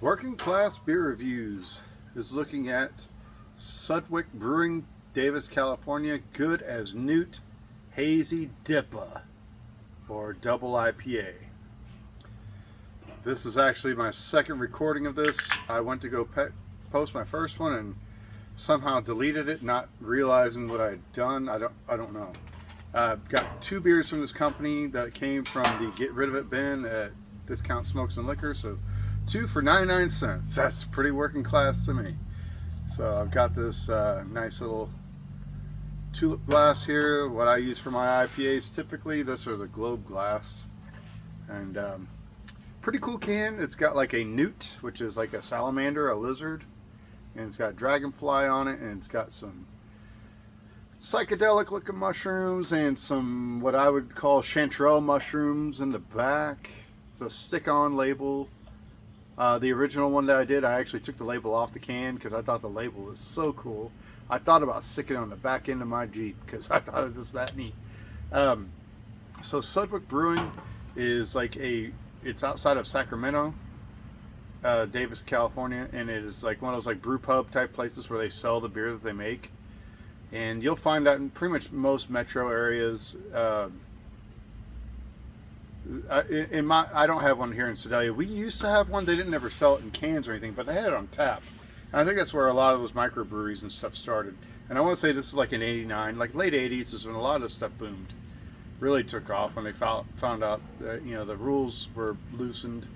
Working Class Beer Reviews is looking at Sudwerk Brewing, Davis, California, good as Newt Hazy DIPA, or double IPA. This is actually my second recording of this. I went to go post my first one and somehow deleted it, not realizing what I had done. I don't know. I've got two beers from this company that came from the Get Rid of It bin at Discount Smokes and Liquor, so 2 for 99 cents. That's pretty working class to me. So I've got this nice little tulip glass here, what I use for my IPAs typically. This are the globe glass, and pretty cool can. It's got like a newt, which is like a salamander, a lizard, and it's got dragonfly on it, and it's got some psychedelic looking mushrooms and some what I would call chanterelle mushrooms in the back. It's a stick-on label. The original one that I did, I actually took the label off the can because I thought the label was so cool. I thought about sticking it on the back end of my Jeep because I thought it was just that neat. So Sudwerk Brewing is like it's outside of Sacramento, Davis, California, and it is like one of those like brew pub type places where they sell the beer that they make. And you'll find that in pretty much most metro areas. I don't have one here in Sedalia. We used to have one. They didn't ever sell it in cans or anything, but they had it on tap. And I think that's where a lot of those microbreweries and stuff started. And I want to say this is like in '89, like late '80s is when a lot of this stuff boomed. Really took off when they found out that, you know, the rules were loosened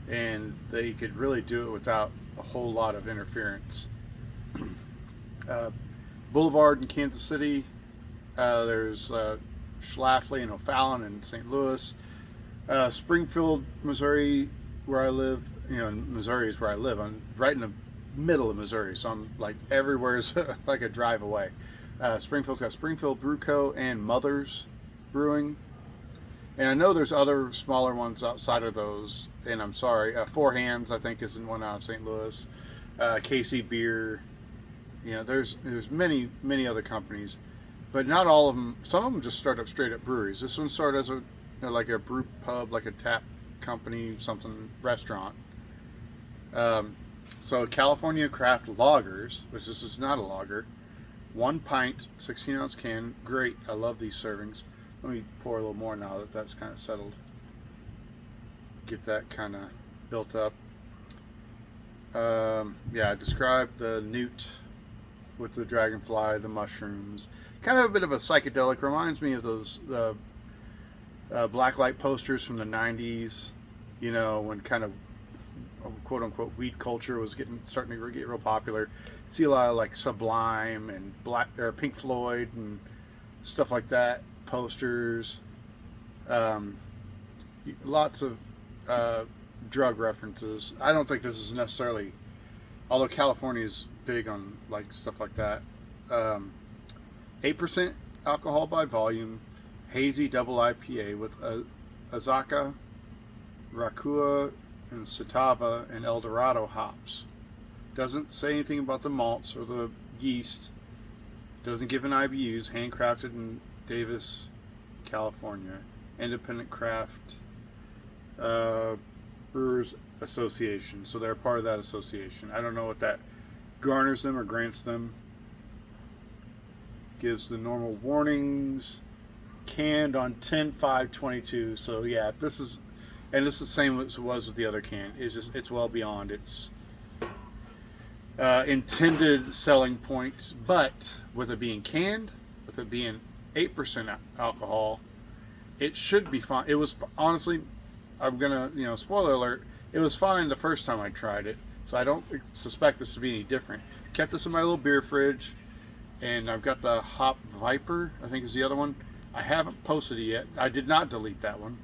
and they could really do it without a whole lot of interference. Boulevard in Kansas City. There's Schlafly and O'Fallon in St. Louis. Springfield, Missouri, where I live. You know, Missouri is where I live. I'm right in the middle of Missouri, so I'm like everywhere's like a drive away. Springfield's got Springfield Brew Co. and Mother's Brewing. And I know there's other smaller ones outside of those, and I'm sorry. Four Hands, I think, is in one out of St. Louis. KC Beer. You know, there's many other companies, but not all of them. Some of them just start up straight up breweries. This one started as like a brew pub, like a tap company, something restaurant. So California Craft Lagers, which this is not a lager, 1 pint, 16-ounce can. Great, I love these servings. Let me pour a little more now that that's kind of settled. Get that kind of built up. Yeah, I described the newt with the dragonfly, the mushrooms. Kind of a bit of a psychedelic. Reminds me of those blacklight posters from the 90s, you know, when kind of quote-unquote weed culture was starting to get real popular. See a lot of like Sublime and Pink Floyd and stuff like that posters. Lots of drug references. I don't think this is necessarily, although California's big on like stuff like that. 8% alcohol by volume, hazy double IPA with Azacca, Rakua, and Citiva and Dorado hops. Doesn't say anything about the malts or the yeast. Doesn't give an IBUs. Handcrafted in Davis, California. Independent Craft Brewers Association. So they're part of that association. I don't know what that garners them or grants them. Gives the normal warnings. Canned on 10/5/22. So yeah, this is the same as it was with the other can. It's well beyond its intended selling points. But with it being canned, with it being 8% alcohol, it should be fine. It was honestly, I'm gonna, you know, spoiler alert, it was fine the first time I tried it. So I don't suspect this to be any different. Kept this in my little beer fridge, and I've got the Hop Viper, I think is the other one. I haven't posted it yet. I did not delete that one.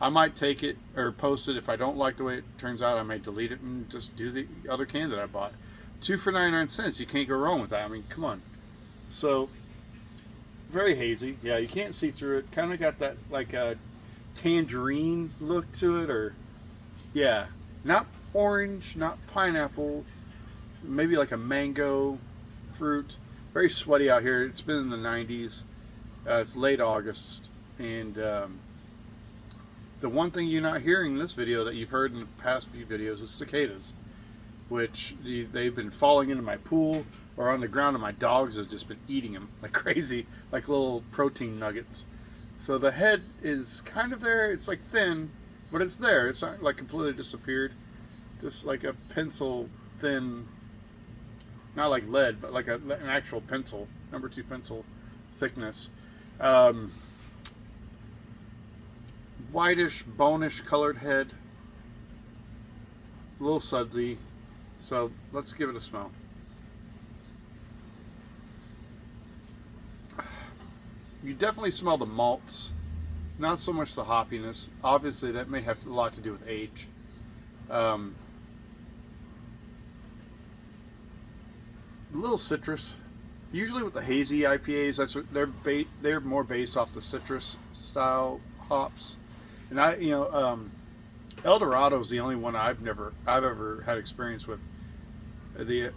I might take it or post it. If I don't like the way it turns out, I may delete it and just do the other can that I bought. 2 for 99 cents. You can't go wrong with that. I mean, come on. So, very hazy. Yeah, you can't see through it. Kind of got that like a tangerine look to it, or yeah, not orange, not pineapple, maybe like a mango fruit. Very sweaty out here. It's been in the 90s. It's late August, and the one thing you're not hearing in this video that you've heard in the past few videos is cicadas, which they've been falling into my pool or on the ground, and my dogs have just been eating them like crazy, like little protein nuggets. So the head is kind of there. It's like thin, but it's there. It's not like completely disappeared. Just like a pencil thin, not like lead, but like an actual pencil, number 2 pencil thickness. Whitish, bonish colored head. A little sudsy. So let's give it a smell. You definitely smell the malts, not so much the hoppiness. Obviously that may have a lot to do with age. A little citrus. Usually with the hazy IPAs, that's what they're more based off the citrus style hops. And El Dorado is the only one I've ever had experience with. The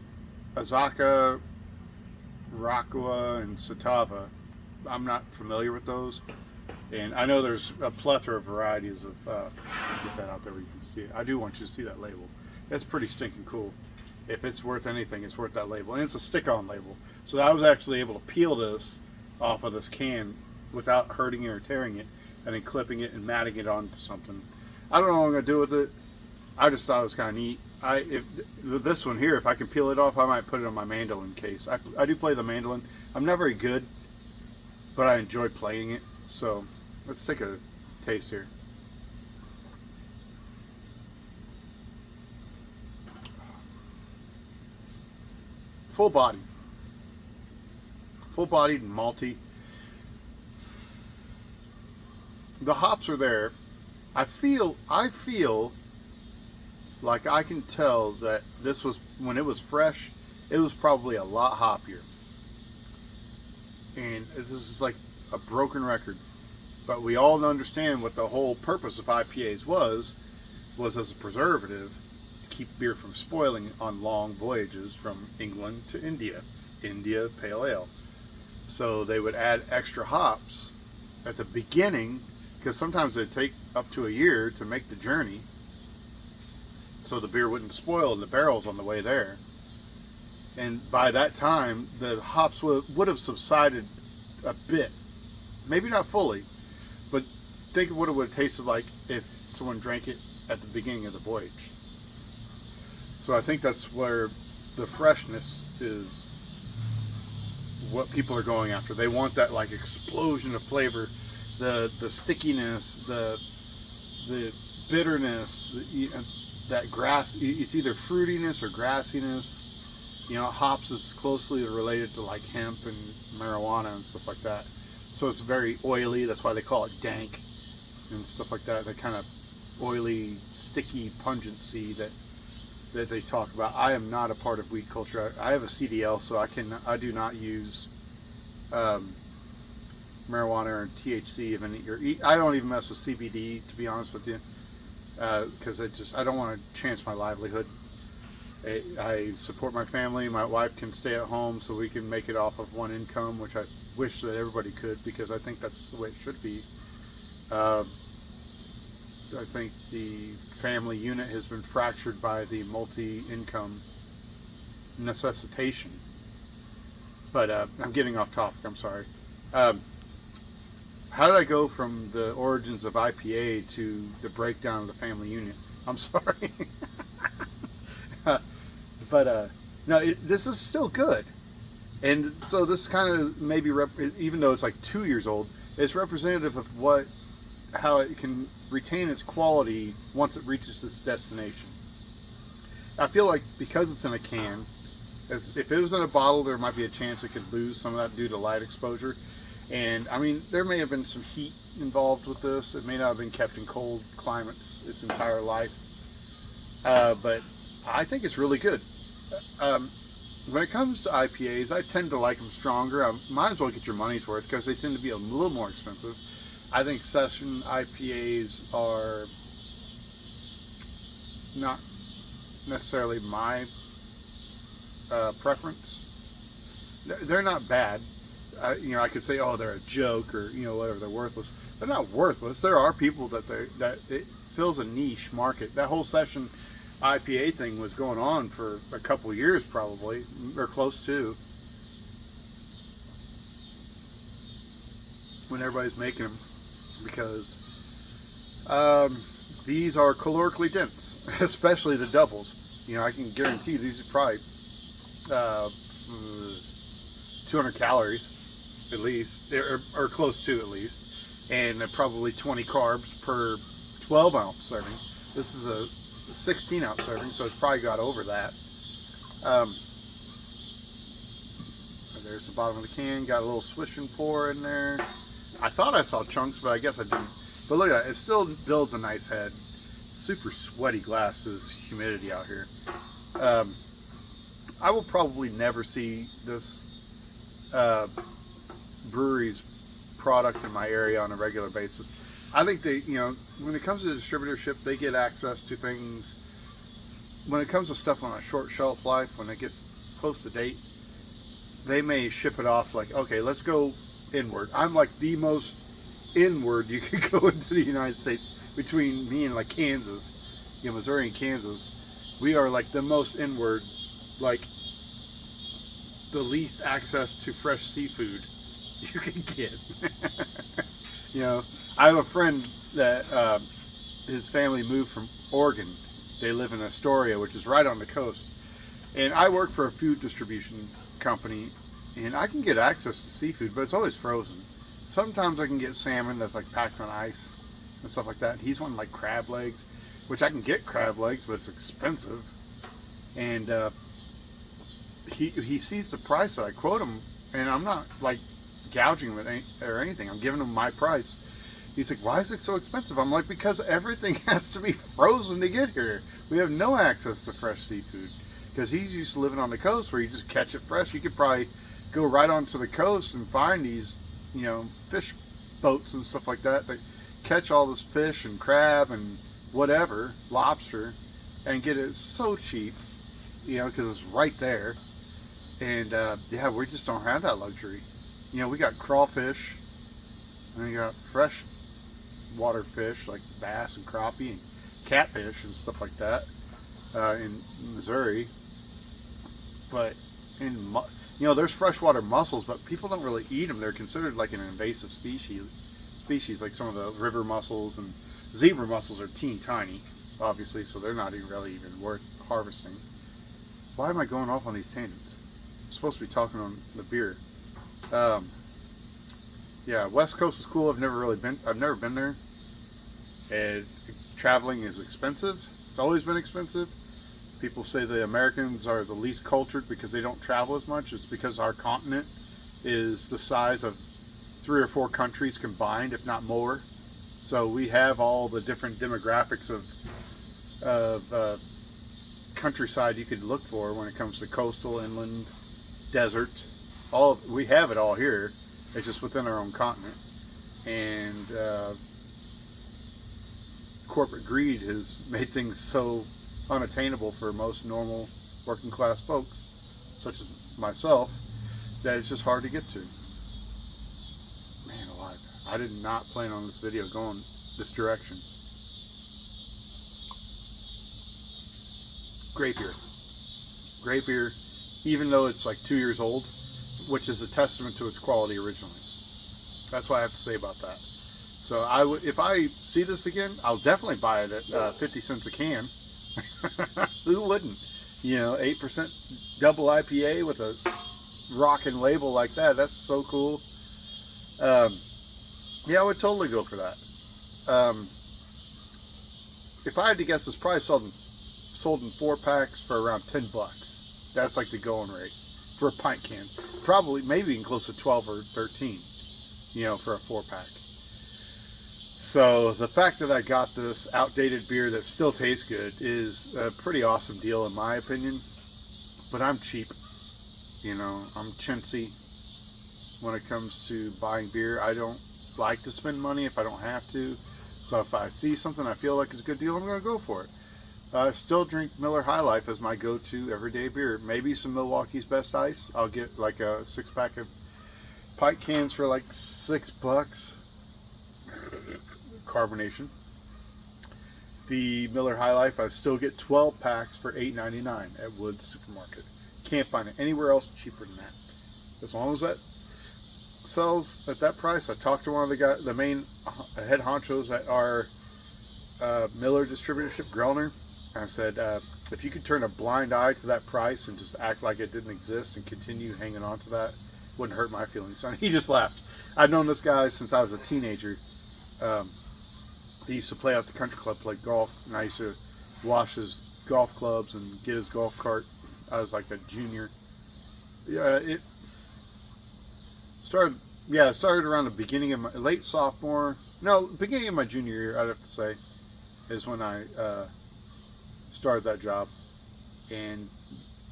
Azacca, Rakua, and Citiva, I'm not familiar with those. And I know there's a plethora of varieties of, get that out there where you can see it. I do want you to see that label. It's pretty stinking cool. If it's worth anything, it's worth that label. And it's a stick-on label. So I was actually able to peel this off of this can without hurting it or tearing it, and then clipping it and matting it onto something. I don't know what I'm going to do with it. I just thought it was kind of neat. This one here, if I can peel it off, I might put it on my mandolin case. I do play the mandolin. I'm not very good, but I enjoy playing it. So let's take a taste here. Full bodied and malty. The hops are there. I feel like I can tell that this was, when it was fresh, it was probably a lot hoppier. And this is like a broken record, but we all understand what the whole purpose of IPAs was as a preservative to keep beer from spoiling on long voyages from England to India pale ale. So they would add extra hops at the beginning, because sometimes it'd take up to a year to make the journey, so the beer wouldn't spoil in the barrels on the way there. And by that time, the hops would have subsided a bit. Maybe not fully, but think of what it would have tasted like if someone drank it at the beginning of the voyage. So I think that's where the freshness is what people are going after. They want that like explosion of flavor, the stickiness, the bitterness, that grass. It's either fruitiness or grassiness. Hops is closely related to like hemp and marijuana and stuff like that. So it's very oily. That's why they call it dank and stuff like that. That kind of oily, sticky pungency that they talk about. I am not a part of weed culture. I have a CDL, so I do not use marijuana or THC of any. I don't even mess with CBD, to be honest with you, because I don't want to chance my livelihood. I support my family. My wife can stay at home so we can make it off of one income, which I wish that everybody could, because I think that's the way it should be. I think the family unit has been fractured by the multi-income necessitation. But I'm getting off topic, I'm sorry. How did I go from the origins of IPA to the breakdown of the family unit? I'm sorry. But no, this is still good. And so this kind of maybe, even though it's like 2 years old, it's representative of how it can retain its quality once it reaches its destination. I feel like because it's in a can, if it was in a bottle, there might be a chance it could lose some of that due to light exposure. And I mean, there may have been some heat involved with this. It may not have been kept in cold climates its entire life. But I think it's really good. When it comes to IPAs, I tend to like them stronger. Might as well get your money's worth because they tend to be a little more expensive. I think session IPAs are not necessarily my preference. They're not bad. I could say, oh, they're a joke, or whatever, they're worthless. they're not worthless. There are people that it fills a niche market. That whole session IPA thing was going on for a couple years, probably, or close to, when everybody's making them, because these are calorically dense, especially the doubles. You know, I can guarantee these are probably 200 calories at least, or close to at least, and probably 20 carbs per 12-ounce serving. This is a 16-ounce serving, so it's probably got over that. There's the bottom of the can. Got a little swish and pour in there. I thought I saw chunks, but I guess I didn't. But look at that. It still builds a nice head. Super sweaty glass. There's humidity out here. I will probably never see this brewery's product in my area on a regular basis. I think they, you know, when it comes to distributorship, they get access to things. When it comes to stuff on a short shelf life, when it gets close to date, they may ship it off like, okay, let's go inward. I'm like the most inward you could go into the United States between me and like Kansas, you know, Missouri and Kansas. We are like the most inward, like the least access to fresh seafood you can get. You know, I have a friend that his family moved from Oregon. They live in Astoria, which is right on the coast. And I work for a food distribution company, and I can get access to seafood, but it's always frozen. Sometimes I can get salmon that's like packed on ice and stuff like that. He's wanting like crab legs, which I can get crab legs, but it's expensive. And he sees the price that I quote him, and I'm not like gouging him or anything. I'm giving him my price. He's like, why is it so expensive? I'm like, because everything has to be frozen to get here. We have no access to fresh seafood. Because he's used to living on the coast where you just catch it fresh. You could probably go right onto the coast and find these, you know, fish boats and stuff like that that catch all this fish and crab and whatever, lobster, and get it so cheap, you know, because it's right there. And yeah, we just don't have that luxury. You know, we got crawfish, and we got fresh water fish like bass and crappie and catfish and stuff like that in Missouri. But in, you know, there's freshwater mussels, but people don't really eat them. They're considered like an invasive species, like some of the river mussels, and zebra mussels are teeny tiny, obviously, so they're not even really worth harvesting. Why am I going off on these tangents? I'm supposed to be talking on the beer. Yeah, West Coast is cool. I've never been there. And traveling is expensive. It's always been expensive. People say the Americans are the least cultured because they don't travel as much. It's because our continent is the size of 3 or 4 countries combined, if not more. So we have all the different demographics of countryside you could look for when it comes to coastal, inland, desert. We have it all here. It's just within our own continent. And corporate greed has made things so unattainable for most normal working class folks, such as myself, that it's just hard to get to. Man alive, I did not plan on this video going this direction. Great beer, even though it's like 2 years old, which is a testament to its quality originally. That's what I have to say about that. So if I see this again, I'll definitely buy it at 50 cents a can. Who wouldn't? You know, 8% double IPA with a rockin' label like that. That's so cool. Yeah, I would totally go for that. If I had to guess, this probably sold in 4-packs for around $10. That's like the going rate for a pint can. Probably, maybe even close to 12 or 13, you know, for a 4-pack. So the fact that I got this outdated beer that still tastes good is a pretty awesome deal in my opinion. But I'm cheap, you know, I'm chintzy when it comes to buying beer. I don't like to spend money if I don't have to. So if I see something I feel like is a good deal, I'm going to go for it. I still drink Miller High Life as my go-to everyday beer. Maybe some Milwaukee's Best Ice. I'll get like a 6-pack of pint cans for like $6. carbonation. The Miller High Life, I still get 12 packs for $8.99 at Wood's Supermarket. Can't find it anywhere else cheaper than that. As long as that sells at that price. I talked to one of the guys, the main head honchos at our Miller distributorship, Grellner. I said, if you could turn a blind eye to that price and just act like it didn't exist and continue hanging on to that, wouldn't hurt my feelings. And he just laughed. I've known this guy since I was a teenager. He used to play out the country club, play golf, and I used to wash his golf clubs and get his golf cart. I was like a junior. Yeah, it started around the beginning of my late sophomore. No, beginning of my junior year, I'd have to say, is when I started that job, and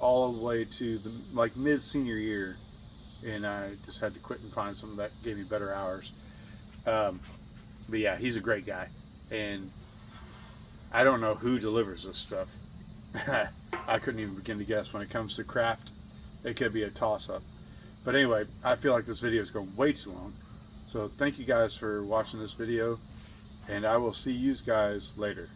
all the way to the mid senior year, and I just had to quit and find something that gave me better hours. But yeah, he's a great guy, and I don't know who delivers this stuff. I couldn't even begin to guess. When it comes to craft, it could be a toss-up. But anyway, I feel like this video is going way too long. So thank you guys for watching this video, and I will see you guys later.